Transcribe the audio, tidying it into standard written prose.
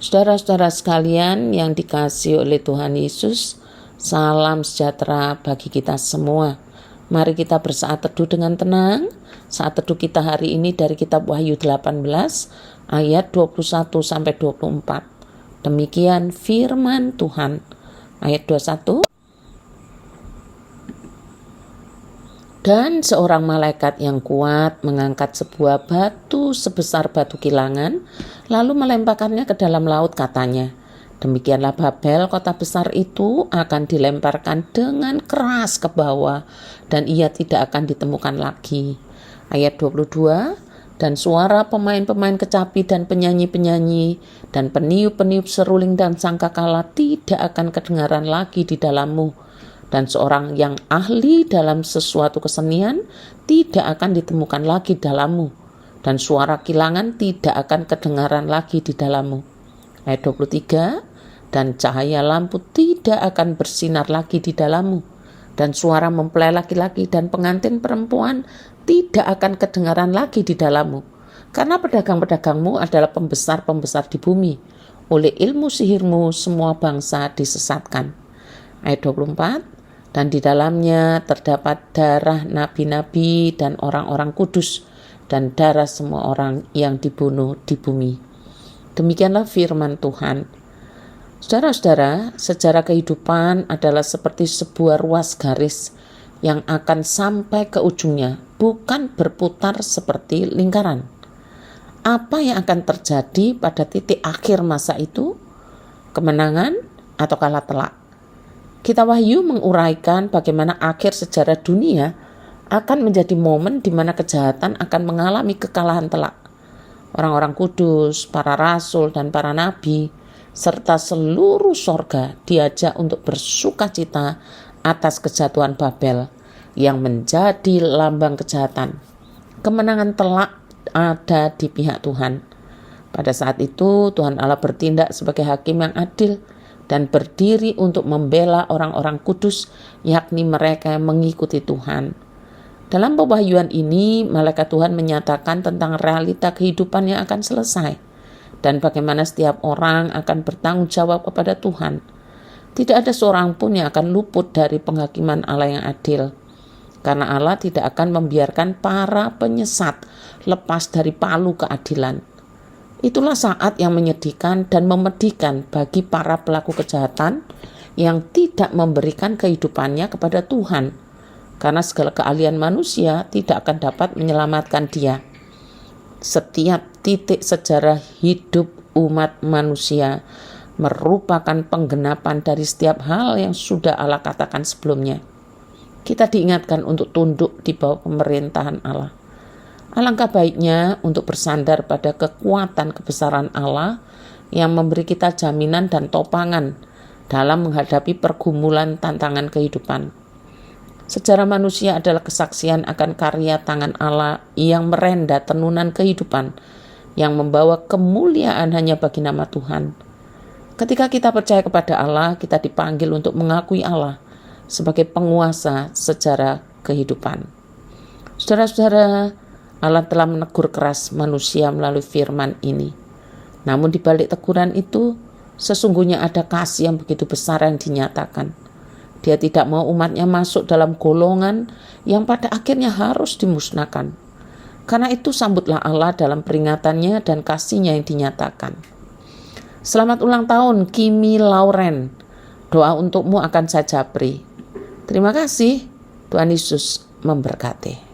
Saudara-saudara sekalian yang dikasihi oleh Tuhan Yesus, salam sejahtera bagi kita semua. Mari kita bersaat teduh dengan tenang. Saat teduh kita hari ini dari kitab Wahyu 18 ayat 21-24. Demikian firman Tuhan. Ayat 21. Dan seorang malaikat yang kuat mengangkat sebuah batu sebesar batu kilangan, lalu melemparkannya ke dalam laut, katanya, demikianlah Babel, kota besar itu akan dilemparkan dengan keras ke bawah, dan ia tidak akan ditemukan lagi. Ayat 22, dan suara pemain-pemain kecapi dan penyanyi-penyanyi, dan peniup-peniup seruling dan sangkakala tidak akan kedengaran lagi di dalammu. Dan seorang yang ahli dalam sesuatu kesenian tidak akan ditemukan lagi dalammu. Dan suara kilangan tidak akan kedengaran lagi di dalammu. Ayat 23, dan cahaya lampu tidak akan bersinar lagi di dalammu. Dan suara mempelai laki-laki dan pengantin perempuan tidak akan kedengaran lagi di dalammu. Karena pedagang-pedagangmu adalah pembesar-pembesar di bumi. Oleh ilmu sihirmu semua bangsa disesatkan. Ayat 24, dan di dalamnya terdapat darah nabi-nabi dan orang-orang kudus, dan darah semua orang yang dibunuh di bumi. Demikianlah firman Tuhan. Saudara-saudara, sejarah kehidupan adalah seperti sebuah ruas garis yang akan sampai ke ujungnya, bukan berputar seperti lingkaran. Apa yang akan terjadi pada titik akhir masa itu? Kemenangan atau kalah telak? Kitab Wahyu menguraikan bagaimana akhir sejarah dunia akan menjadi momen di mana kejahatan akan mengalami kekalahan telak. Orang-orang kudus, para rasul, dan para nabi, serta seluruh sorga diajak untuk bersukacita atas kejatuhan Babel yang menjadi lambang kejahatan. Kemenangan telak ada di pihak Tuhan. Pada saat itu Tuhan Allah bertindak sebagai hakim yang adil dan berdiri untuk membela orang-orang kudus, yakni mereka yang mengikuti Tuhan. Dalam pewahyuan ini, malaikat Tuhan menyatakan tentang realita kehidupan yang akan selesai, dan bagaimana setiap orang akan bertanggung jawab kepada Tuhan. Tidak ada seorang pun yang akan luput dari penghakiman Allah yang adil, karena Allah tidak akan membiarkan para penyesat lepas dari palu keadilan. Itulah saat yang menyedihkan dan memedihkan bagi para pelaku kejahatan yang tidak memberikan kehidupannya kepada Tuhan, karena segala keahlian manusia tidak akan dapat menyelamatkan dia. Setiap titik sejarah hidup umat manusia merupakan penggenapan dari setiap hal yang sudah Allah katakan sebelumnya. Kita diingatkan untuk tunduk di bawah pemerintahan Allah. Alangkah baiknya untuk bersandar pada kekuatan kebesaran Allah yang memberi kita jaminan dan topangan dalam menghadapi pergumulan tantangan kehidupan. Sejarah manusia adalah kesaksian akan karya tangan Allah yang merenda tenunan kehidupan, yang membawa kemuliaan hanya bagi nama Tuhan. Ketika kita percaya kepada Allah, kita dipanggil untuk mengakui Allah sebagai penguasa sejarah kehidupan. Saudara-saudara, Allah telah menegur keras manusia melalui firman ini. Namun di balik teguran itu, sesungguhnya ada kasih yang begitu besar yang dinyatakan. Dia tidak mau umatnya masuk dalam golongan yang pada akhirnya harus dimusnahkan. Karena itu sambutlah Allah dalam peringatannya dan kasihnya yang dinyatakan. Selamat ulang tahun Kimi Lauren. Doa untukmu akan saya japri. Terima kasih. Tuhan Yesus memberkati.